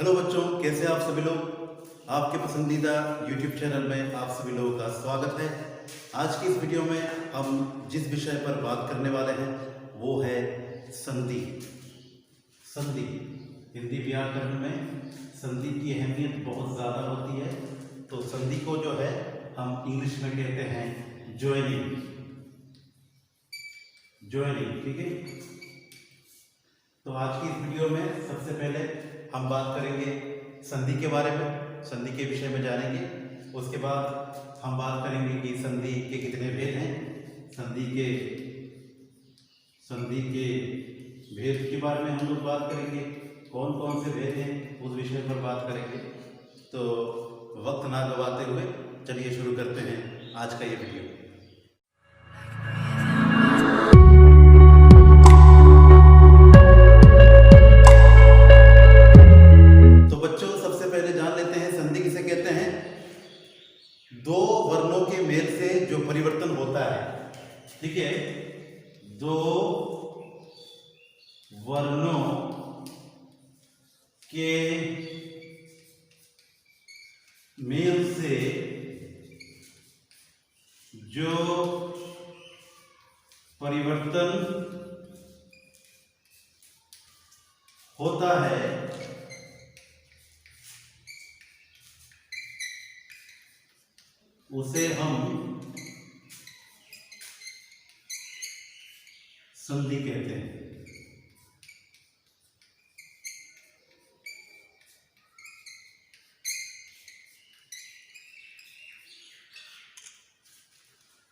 Hello बच्चों, कैसे आप सभी लोग। आपके पसंदीदा YouTube चैनल में आप सभी लोगों का स्वागत है। आज की इस वीडियो में हम जिस विषय पर बात करने वाले हैं वो है संधि। संधि हिंदी व्याकरण में संधि की अहमियत बहुत ज़्यादा होती है। तो संधि को जो है हम इंग्लिश में कहते हैं ज्वाइनिंग। ज्वाइनिंग, ठीक है। तो आज की इस वीडियो में सबसे पहले हम बात करेंगे संधि के बारे में, संधि के विषय में जानेंगे। उसके बाद हम बात करेंगे कि संधि के कितने भेद हैं, संधि के भेद के बारे में हम लोग बात करेंगे, कौन कौन से भेद हैं उस विषय पर बात करेंगे। तो वक्त ना गवाते हुए चलिए शुरू करते हैं आज का ये वीडियो। दो वर्णों के मेल से जो परिवर्तन होता है, ठीक है। दो वर्णों के मेल से जो परिवर्तन होता है उसे हम संधि कहते हैं।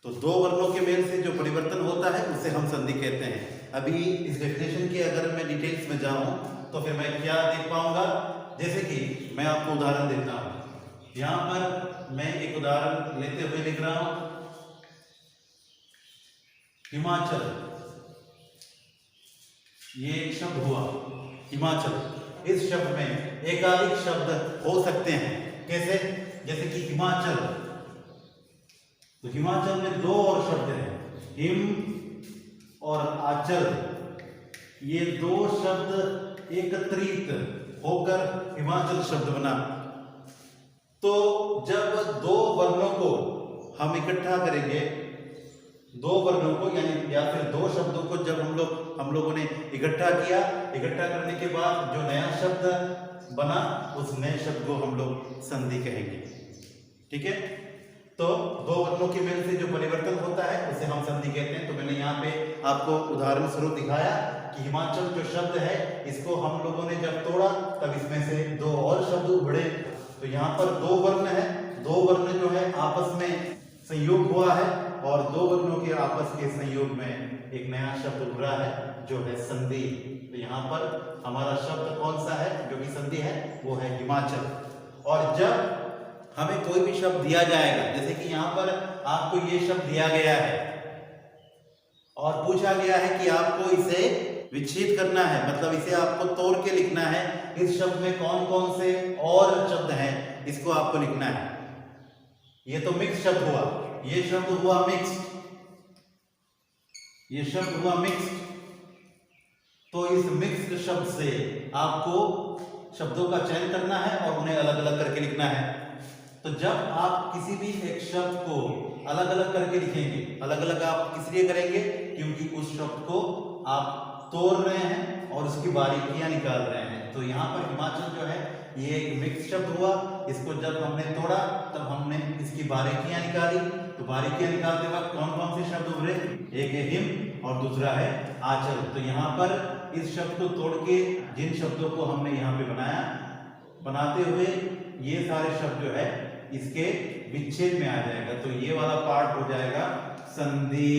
तो दो वर्णों के मेल से जो परिवर्तन होता है उसे हम संधि कहते हैं। अभी इस डेफिनेशन के अगर मैं डिटेल्स में जाऊं तो फिर मैं क्या देख पाऊंगा, जैसे कि मैं आपको उदाहरण देता हूं। यहां पर मैं एक उदाहरण लेते हुए लिख रहा हूं, हिमाचल। ये एक शब्द हुआ हिमाचल। इस शब्द में एकाधिक शब्द हो सकते हैं। कैसे? जैसे कि हिमाचल, तो हिमाचल में दो और शब्द हैं, हिम और आचल। ये दो शब्द एकत्रित होकर हिमाचल शब्द बना। तो जब दो वर्णों को हम इकट्ठा करेंगे, दो वर्णों को यानी या फिर दो शब्दों को जब हम लोगों ने इकट्ठा किया, इकट्ठा करने के बाद जो नया शब्द बना उस नए शब्द को हम लोग संधि कहेंगे, ठीक है। तो दो वर्णों के मेल से जो परिवर्तन होता है उसे हम संधि कहते हैं। तो मैंने यहाँ पे आपको उदाहरण स्वरूप दिखाया कि हिमाचल जो शब्द है इसको हम लोगों ने जब तोड़ा तब इसमें से दो और शब्द उभरे। तो यहाँ पर दो वर्ण है, दो वर्ण जो है आपस में संयोग हुआ है और दो वर्णों के आपस के संयोग में एक नया शब्द उभरा है जो है संधि। तो यहाँ पर हमारा शब्द कौन सा है जो कि संधि है, वो है हिमाचल। और जब हमें कोई भी शब्द दिया जाएगा, जैसे कि यहाँ पर आपको ये शब्द दिया गया है और पूछा गया है कि आपको इसे विच्छेद करना है, मतलब इसे आपको तोड़ के लिखना है। इस शब्द में कौन कौन से और शब्द हैं इसको आपको लिखना है। ये तो मिक्स शब्द हुआ, ये शब्द हुआ मिक्स, ये शब्द हुआ मिक्स। तो इस मिक्स्ड शब्द से आपको शब्दों का चयन करना है और उन्हें अलग अलग करके लिखना है। तो जब आप किसी भी एक शब्द को अलग अलग करके लिखेंगे, अलग अलग आप किस लिए करेंगे, क्योंकि उस शब्द को आप तोड़ रहे हैं और उसकी बारीकियां निकाल रहे हैं। तो यहाँ पर हिमाचल जो है ये एक मिक्स शब्द हुआ, इसको जब हमने तोड़ा तब हमने इसकी बारीकियां निकाली। तो बारीकियां निकालते वक्त कौन कौन से शब्द उभरे, एक है हिम और दूसरा है आचल। तो यहाँ पर इस शब्द को तोड़ के जिन शब्दों को हमने यहाँ पे बनाया, बनाते हुए ये सारे शब्द जो है इसके विच्छेद में आ जाएगा। तो ये वाला पार्ट हो जाएगा संधि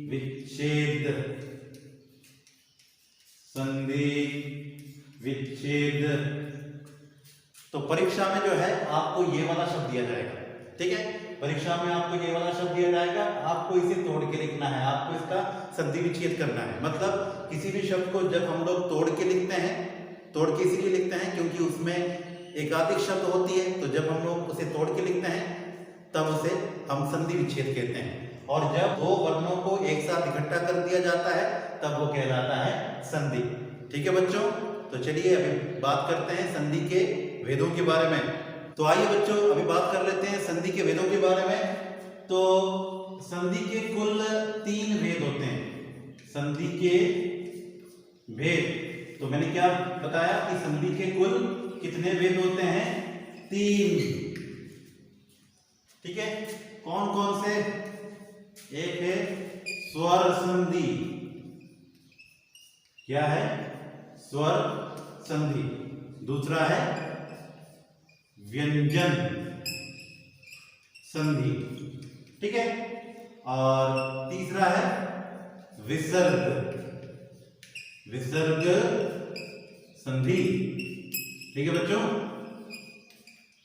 विच्छेद, संधि विच्छेद। तो परीक्षा में जो है आपको ये वाला शब्द दिया जाएगा, ठीक है। परीक्षा में आपको ये वाला शब्द दिया जाएगा, आपको इसे तोड़ के लिखना है, आपको इसका संधि विच्छेद करना है। मतलब किसी भी शब्द को जब हम लोग तोड़ के लिखते हैं, तोड़ के इसलिए लिखते हैं क्योंकि उसमें एकाधिक शब्द होती है। तो जब हम लोग उसे तोड़ के लिखते हैं तब उसे हम संधि विच्छेद कहते हैं। और जब दो वर्णों को एक साथ इकट्ठा कर दिया जाता है तब वो कहलाता है संधि, ठीक है बच्चों। तो चलिए अभी बात करते हैं संधि के वेदों के बारे में। तो आइए बच्चों अभी बात कर लेते हैं संधि के वेदों के बारे में। तो संधि के कुल 3 वेद होते हैं। संधि के वेद, तो मैंने क्या बताया कि संधि के कुल कितने वेद होते हैं? 3। ठीक है, कौन कौन से? एक है स्वर संधि। क्या है? स्वर संधि। दूसरा है व्यंजन संधि। ठीक है, और तीसरा है विसर्ग संधि। ठीक है बच्चों,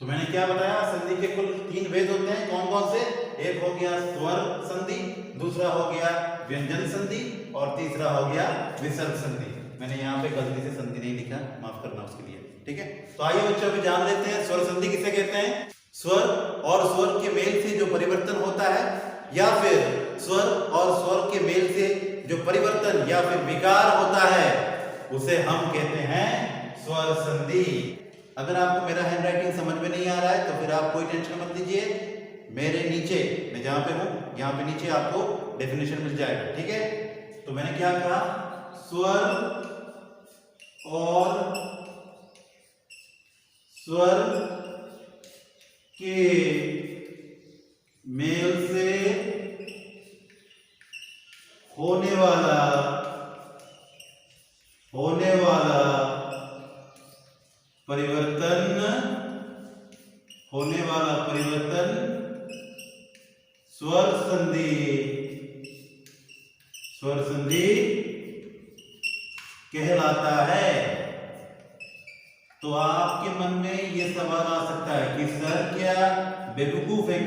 तो मैंने क्या बताया? संधि के कुल 3 वेद होते हैं। कौन कौन से? एक हो गया स्वर संधि, दूसरा हो गया व्यंजन संधि, और तीसरा हो गया विसर्ग संधि। मैंने यहाँ पे गलती से संधि नहीं लिखा, माफ करना उसके लिए। ठीक है, तो आइए बच्चों अभी जान लेते हैं स्वर संधि किसे कहते हैं। स्वर और स्वर के मेल से जो परिवर्तन होता है, या फिर स्वर और स्वर के मेल से जो परिवर्तन या फिर विकार होता है, उसे हम कहते हैं स्वर संधि। अगर आपको मेरा हैंडराइटिंग समझ में नहीं आ रहा है तो फिर आप कोई टेंशन मत लीजिए, मेरे नीचे, मैं जहां पे हूं यहाँ पे नीचे आपको डेफिनेशन मिल जाएगा। ठीक है, तो मैंने क्या कहा? स्वर और स्वर के मेल से होने वाला परिवर्तन स्वर संधि कहलाता है। तो आपके मन में यह सवाल आ सकता है कि सर क्या बेवकूफ है?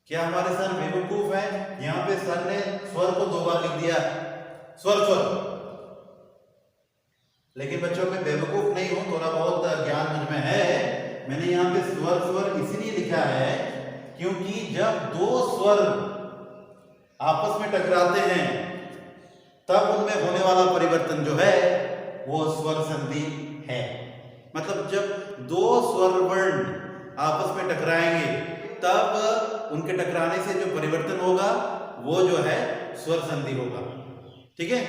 क्या हमारे सर बेवकूफ है? यहां पे सर ने स्वर को 2 बार लिख दिया, स्वर। लेकिन बच्चों मैं बेवकूफ नहीं हूं, थोड़ा बहुत ज्ञान मुझ में है। मैंने यहाँ पे स्वर इसलिए लिखा है क्योंकि जब 2 स्वर आपस में टकराते हैं तब उनमें होने वाला परिवर्तन जो है वो स्वर संधि है। मतलब जब 2 स्वर वर्ण आपस में टकराएंगे तब उनके टकराने से जो परिवर्तन होगा वो जो है स्वर संधि होगा। ठीक है,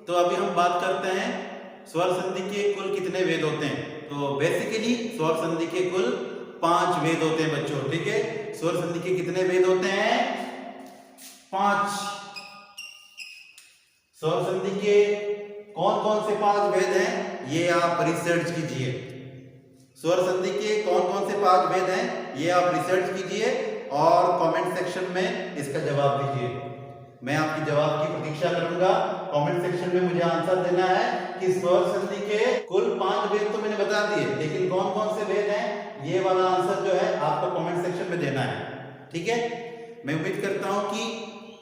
तो अभी हम बात करते हैं स्वर संधि के कुल कितने वेद होते हैं। तो बेसिकली स्वर संधि के कुल 5 वेद होते हैं बच्चों। ठीक है, स्वर संधि के कितने वेद होते हैं? 5। स्वर संधि के कौन कौन से 5 वेद हैं ये आप रिसर्च कीजिए। स्वर संधि के कौन कौन से 5 वेद हैं ये आप रिसर्च कीजिए और कमेंट सेक्शन में इसका जवाब दीजिए। मैं आपकी जवाब की प्रतीक्षा करूंगा। कमेंट सेक्शन में मुझे आंसर देना है कि स्वर संधि के कुल 5 वेद तो मैंने बता दिए, लेकिन कौन कौन से वेद हैं ये वाला आंसर जो है आपको कमेंट सेक्शन में देना है। ठीक है, मैं उम्मीद करता हूं कि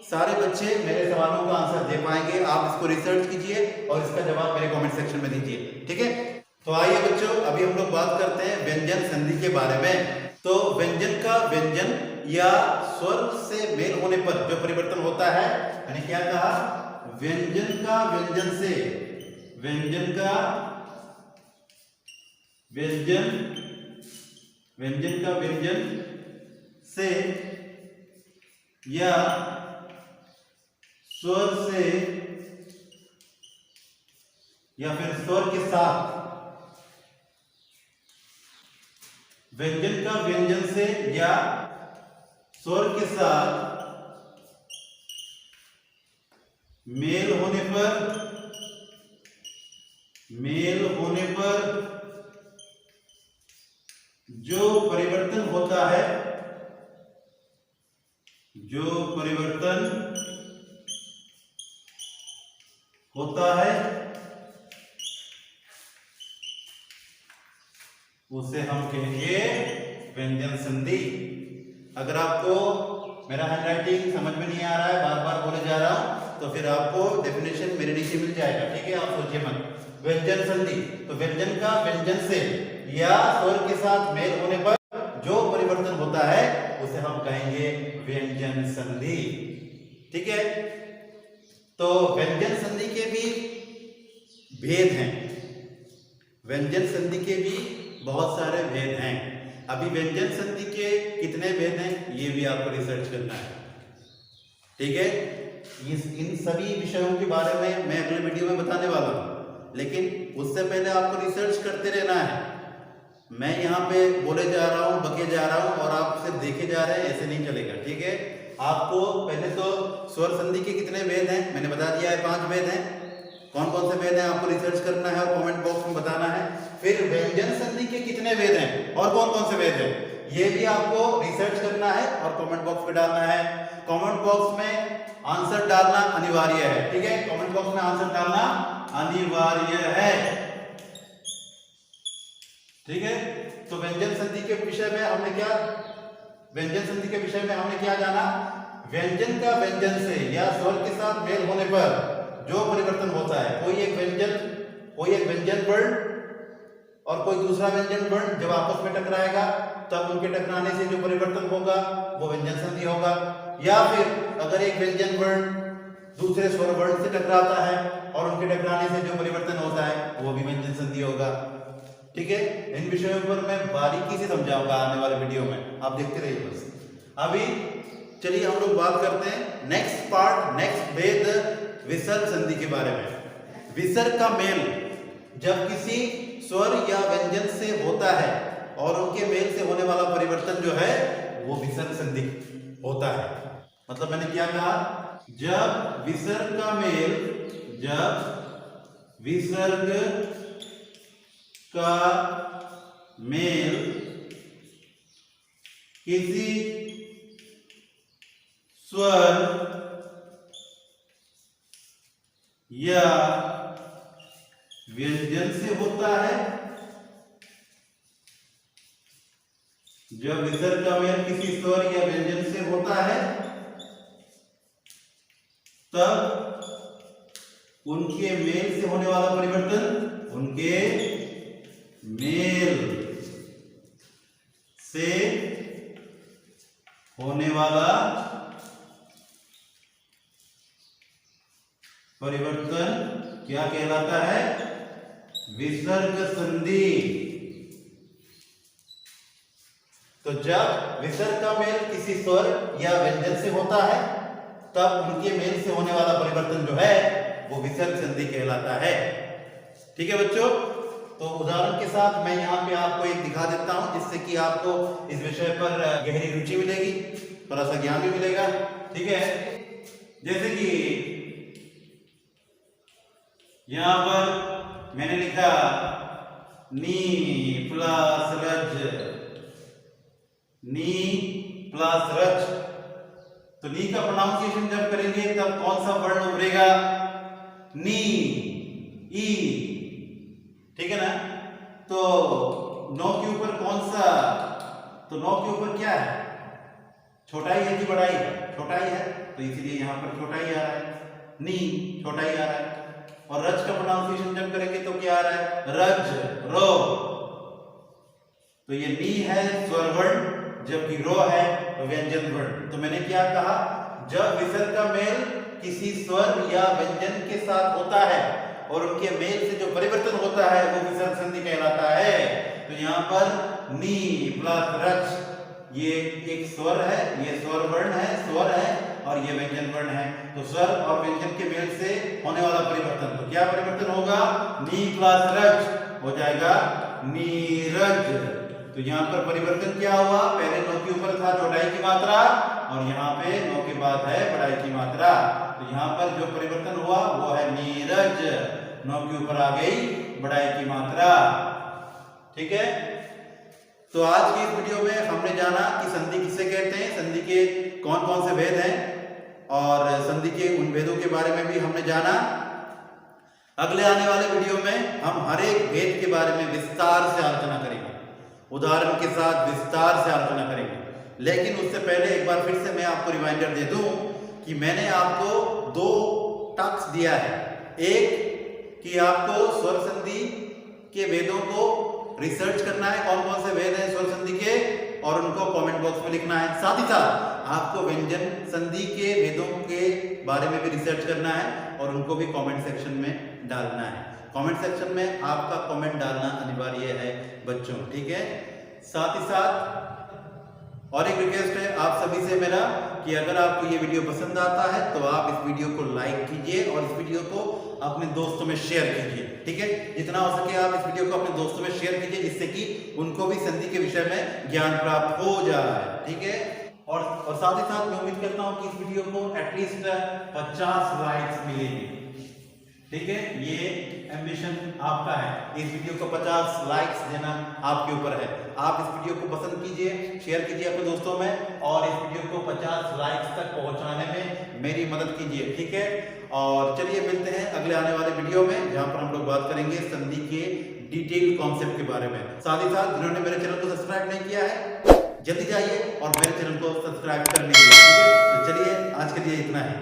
सारे बच्चे मेरे सवालों का आंसर दे पाएंगे। आप इसको रिसर्च कीजिए और इसका जवाब मेरे कमेंट सेक्शन में दीजिए। ठीक है, तो आइए बच्चों अभी हम लोग बात करते हैं व्यंजन संधि के बारे में। तो व्यंजन का व्यंजन या स्वर से मेल होने पर जो परिवर्तन होता है, मैंने क्या कहा? व्यंजन का व्यंजन से, व्यंजन का व्यंजन से या स्वर से या फिर स्वर के साथ, व्यंजन का व्यंजन से या स्वर के साथ मेल होने पर जो परिवर्तन होता है, उसे हम कहेंगे व्यंजन संधि। अगर आपको मेरा हैंडराइटिंग समझ में नहीं आ रहा है, बार बार बोले जा रहा हूं, तो फिर आपको डेफिनेशन मेरे नीचे मिल जाएगा। ठीक है, आप सोचिए मत। व्यंजन संधि, तो व्यंजन का व्यंजन से या स्वर के साथ मेल होने पर जो परिवर्तन होता है उसे हम कहेंगे व्यंजन संधि। ठीक है, तो व्यंजन संधि के भी भेद हैं। व्यंजन संधि के भी बहुत सारे भेद हैं। अभी व्यंजन संधि के कितने भेद हैं ये भी आपको रिसर्च करना है, ठीक है। इन सभी विषयों के बारे में मैं अगले वीडियो में बताने वाला हूँ, लेकिन उससे पहले आपको रिसर्च करते रहना है। मैं यहाँ पे बोले जा रहा हूँ, बके जा रहा हूँ और आप सिर्फ देखे जा रहे हैं, ऐसे नहीं चलेगा, ठीक है। आपको पहले तो स्वर संधि के कितने भेद हैं मैंने बता दिया है, 5 भेद हैं। कौन कौन से भेद हैं आपको रिसर्च करना है और कमेंट बॉक्स में बताना है। फिर व्यंजन संधि के कितने भेद हैं और कौन कौन से भेद हैं ये भी आपको रिसर्च करना है और कमेंट बॉक्स में डालना है। कमेंट बॉक्स में आंसर डालना अनिवार्य है, ठीक है। कमेंट बॉक्स में आंसर डालना अनिवार्य है, ठीक है। तो व्यंजन संधि के विषय में हमने क्या जाना, व्यंजन का व्यंजन से या स्वर के साथ मेल होने पर जो परिवर्तन होता है, कोई एक व्यंजन वर्ण और कोई दूसरा व्यंजन वर्ण जब आपस में टकराएगा तब उनके टकराने से जो परिवर्तन होगा वो व्यंजन संधि होगा। या फिर अगर एक व्यंजन वर्ण दूसरे स्वर वर्ण से टकराता है और उनके टकराने से जो परिवर्तन होता है वो भी व्यंजन संधि होगा, ठीक है। इन विषयों पर मैं बारीकी से समझाऊंगा आने वाले वीडियो में, आप देखते रहिए बस। अभी चलिए हम लोग बात करते हैं नेक्स्ट भेद विसर्ग संधि के बारे में। विसर्ग का मेल जब किसी स्वर या व्यंजन से होता है और उनके मेल से होने वाला परिवर्तन जो है वो विसर्ग संधि होता है। मतलब मैंने क्या कहा, जब विसर्ग का मेल किसी स्वर या व्यंजन से होता है, जब विसर्ग का मेल किसी स्वर या व्यंजन से होता है तब उनके मेल से होने वाला परिवर्तन, उनके मेल से होने वाला परिवर्तन क्या कहलाता है, विसर्ग संधि। तो जब विसर्ग का मेल किसी स्वर या व्यंजन से होता है तब उनके मेल से होने वाला परिवर्तन जो है वो विसर्ग संधि कहलाता है, ठीक है बच्चों। तो उदाहरण के साथ मैं यहाँ पे आपको एक दिखा देता हूं जिससे कि आपको इस विषय पर गहरी रुचि मिलेगी, थोड़ा सा ज्ञान भी मिलेगा, ठीक है। जैसे कि यहाँ पर मैंने लिखा नी प्लस रज, तो नी का प्रोनाउंसिएशन जब करेंगे तब कौन सा वर्ण उभरेगा, नी, ई, ठीक है ना। तो नौ के ऊपर कौन सा, तो नौ के ऊपर क्या है, छोटा ही है कि बड़ा ही है, छोटा ही है, तो इसीलिए यहाँ पर छोटा ही आ रहा है, नी छोटा ही आ रहा है। और रज का प्रोनाउंसिएशन जब करेंगे तो क्या आ रहा है, रज, रो, तो ये नी है स्वर वर्ण जबकि रो है व्यंजन वर्ण। तो मैंने क्या कहा, जब विसर्ग का मेल किसी स्वर या व्यंजन के साथ होता है और उनके मेल से जो परिवर्तन होता है वो विसर्ग संधि कहलाता है। तो यहाँ पर नी प्लस रच, ये एक स्वर है, ये स्वर वर्ण है, स्वर है और ये व्यंजन वर्ण है। तो स्वर और व्यंजन के मेल से होने वाला परिवर्तन, तो क्या परिवर्तन होगा, नी प्लस रच हो जाएगा नीरज। तो यहाँ पर परिवर्तन क्या हुआ, पहले नौ के ऊपर था चौड़ाई की मात्रा और यहाँ पे नौ के बाद है बढ़ाई की मात्रा। तो यहाँ पर जो परिवर्तन हुआ वो है नीरज, नौ के ऊपर आ गई बढ़ाई की मात्रा, ठीक है। तो आज की इस वीडियो में हमने जाना कि संधि किसे कहते हैं, संधि के कौन कौन से भेद हैं और संधि के उन भेदों के बारे में भी हमने जाना। अगले आने वाले वीडियो में हम हर एक भेद के बारे में विस्तार से आलोचना करेंगे, उदाहरण के साथ विस्तार से आलोचना करेंगे। लेकिन उससे पहले एक बार फिर से मैं आपको रिमाइंडर दे दूं कि मैंने आपको 2 टास्क दिया है। एक कि आपको स्वर संधि के भेदों को रिसर्च करना है, कौन कौन से भेद हैं स्वर संधि के, और उनको कमेंट बॉक्स में लिखना है। साथ ही साथ आपको व्यंजन संधि के भेदों के बारे में भी रिसर्च करना है और उनको भी कमेंट सेक्शन में डालना है। कमेंट सेक्शन में आपका कमेंट डालना अनिवार्य है बच्चों, ठीक है। साथ ही साथ और एक रिक्वेस्ट है आप सभी से मेरा कि अगर आपको ये वीडियो पसंद आता है तो आप इस वीडियो को लाइक कीजिए और इस वीडियो को अपने दोस्तों में शेयर कीजिए, ठीक है। जितना हो सके आप इस वीडियो को अपने दोस्तों में शेयर कीजिए, जिससे कि उनको भी संधि के विषय में ज्ञान प्राप्त हो जाए, ठीक है। और साथ ही साथ मैं उम्मीद करता हूं कि इस वीडियो को एटलीस्ट 50 लाइक्स मिलेंगे, ठीक है। ये एम्बिशन आपका है, इस वीडियो को 50 लाइक्स देना आपके ऊपर है। आप इस वीडियो को पसंद कीजिए, शेयर कीजिए अपने दोस्तों में और इस वीडियो को 50 लाइक्स तक पहुंचाने में मेरी मदद कीजिए, ठीक है। और चलिए मिलते हैं अगले आने वाले वीडियो में, जहां पर हम लोग बात करेंगे संधि के डिटेल कॉन्सेप्ट के बारे में। साथ ही साथ जिन्होंने मेरे चैनल को सब्सक्राइब नहीं किया है जल्दी जाइए और मेरे चैनल को सब्सक्राइब कर लीजिए, ठीक है। तो चलिए आज के लिए इतना ही।